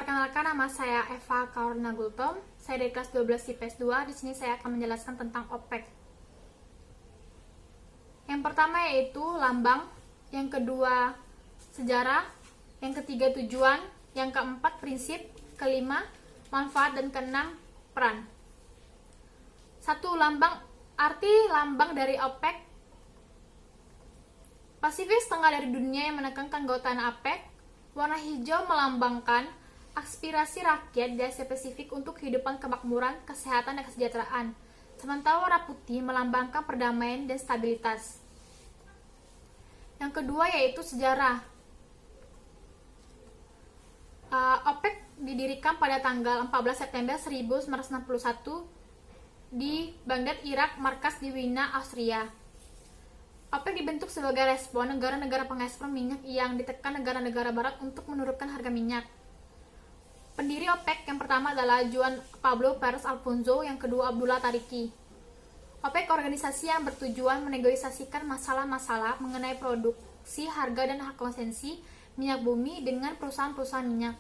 Perkenalkan, nama saya Eva Kaurna Gultom. Saya dari kelas 12 IPS 2. Di sini saya akan menjelaskan tentang OPEC. Yang pertama yaitu lambang, yang kedua sejarah, yang ketiga tujuan, yang keempat prinsip, kelima manfaat, dan keenam peran. Satu, lambang. Arti lambang dari OPEC: Pasifik setengah dari dunia yang menekankan keanggotaan APEC. Warna hijau melambangkan aspirasi rakyat di Asia Pasifik untuk kehidupan kemakmuran, kesehatan, dan kesejahteraan. Sementara warna putih melambangkan perdamaian dan stabilitas. Yang kedua yaitu sejarah. OPEC didirikan pada tanggal 14 September 1961 di Baghdad, Irak, markas di Wina, Austria. OPEC dibentuk sebagai respon negara-negara pengekspor minyak yang ditekan negara-negara barat untuk menurunkan harga minyak. Pendiri OPEC yang pertama adalah Juan Pablo Pérez Alfonso, yang kedua Abdullah Tariki. OPEC organisasi yang bertujuan menegosiasikan masalah-masalah mengenai produksi, harga, dan hak konsumsi minyak bumi dengan perusahaan-perusahaan minyak.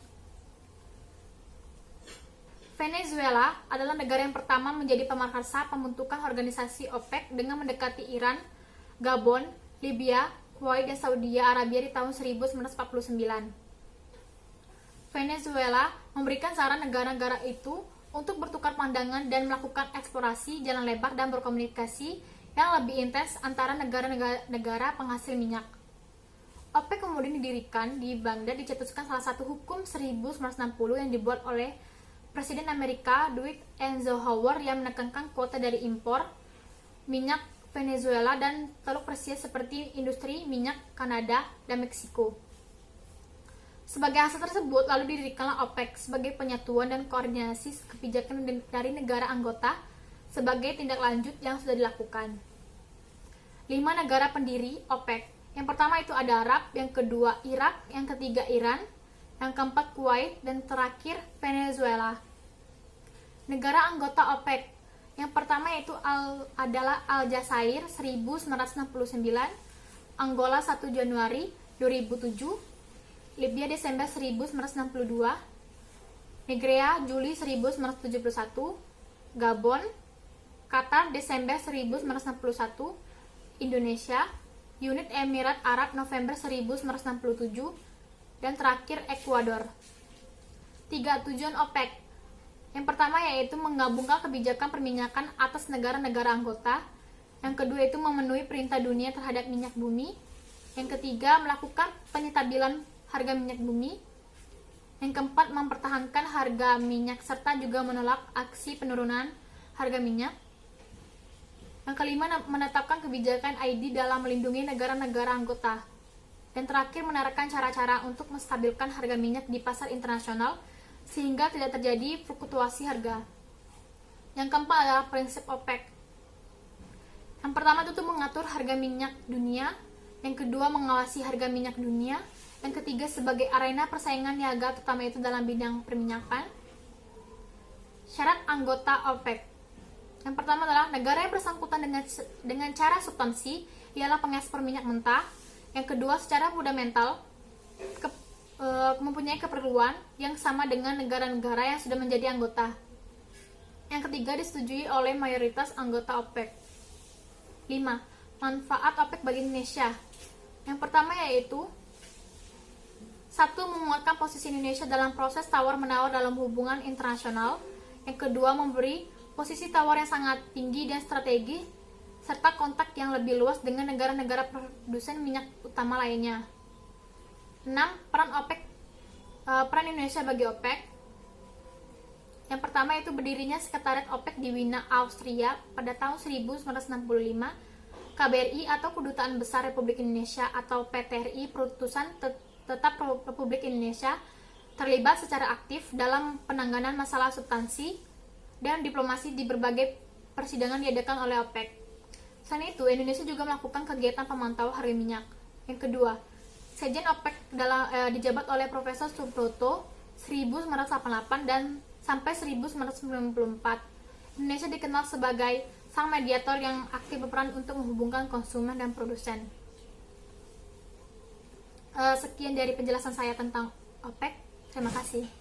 Venezuela adalah negara yang pertama menjadi pemarkasa pembentukan organisasi OPEC dengan mendekati Iran, Gabon, Libya, Kuwait, dan Saudi Arabia di tahun 1949. Venezuela memberikan saran negara-negara itu untuk bertukar pandangan dan melakukan eksplorasi jalan lebar dan berkomunikasi yang lebih intens antara negara-negara penghasil minyak. OPEC kemudian didirikan di Baghdad dicetuskan salah satu hukum 1960 yang dibuat oleh Presiden Amerika Dwight Eisenhower yang menekankan kuota dari impor minyak Venezuela dan Teluk Persia seperti industri minyak Kanada dan Meksiko. Sebagai hasil tersebut, lalu didirikanlah OPEC sebagai penyatuan dan koordinasi kebijakan dari negara anggota sebagai tindak lanjut yang sudah dilakukan. 5 negara pendiri OPEC. Yang pertama itu ada Arab, yang kedua Irak, yang ketiga Iran, yang keempat Kuwait, dan terakhir Venezuela. Negara anggota OPEC yang pertama yaitu adalah Aljazair 1969, Angola 1 Januari 2007, Libya Desember 1962, Nigeria Juli 1971, Gabon, Qatar Desember 1961, Indonesia, Unit Emirat Arab November 1967, dan terakhir Ekuador. 3 tujuan OPEC. Yang pertama yaitu menggabungkan kebijakan perminyakan atas negara-negara anggota. Yang kedua itu memenuhi perintah dunia terhadap minyak bumi. Yang ketiga melakukan penstabilan harga minyak bumi. Yang keempat mempertahankan harga minyak serta juga menolak aksi penurunan harga minyak. Yang kelima menetapkan kebijakan ID dalam melindungi negara-negara anggota. Dan terakhir menerapkan cara-cara untuk menstabilkan harga minyak di pasar internasional sehingga tidak terjadi fluktuasi harga. Yang keempat adalah prinsip OPEC. Yang pertama itu mengatur harga minyak dunia, yang kedua mengawasi harga minyak dunia, yang ketiga sebagai arena persaingan niaga terutama itu dalam bidang perminyakan. Syarat anggota OPEC. Yang pertama adalah negara yang bersangkutan dengan cara substansi ialah pengekspor minyak mentah. Yang kedua secara fundamental mempunyai keperluan yang sama dengan negara-negara yang sudah menjadi anggota. Yang ketiga disetujui oleh mayoritas anggota OPEC. 5. Manfaat OPEC bagi Indonesia. Yang pertama yaitu 1. Menguatkan posisi Indonesia dalam proses tawar-menawar dalam hubungan internasional. Yang kedua memberi posisi tawar yang sangat tinggi dan strategi serta kontak yang lebih luas dengan negara-negara produsen minyak utama lainnya. 6. Peran Indonesia bagi OPEC. Yang pertama itu berdirinya Sekretariat OPEC di Wina, Austria pada tahun 1965. KBRI atau Kedutaan Besar Republik Indonesia atau PTRI Perutusan Tetap Republik Indonesia terlibat secara aktif dalam penanganan masalah substansi dan diplomasi di berbagai persidangan diadakan oleh OPEC. Selain itu, Indonesia juga melakukan kegiatan pemantauan harga minyak. Yang kedua, Sekjen OPEC dijabat oleh Profesor Subroto 1988 dan sampai 1994. Indonesia dikenal sebagai sang mediator yang aktif berperan untuk menghubungkan konsumen dan produsen. Sekian dari penjelasan saya tentang OPEC. Terima kasih.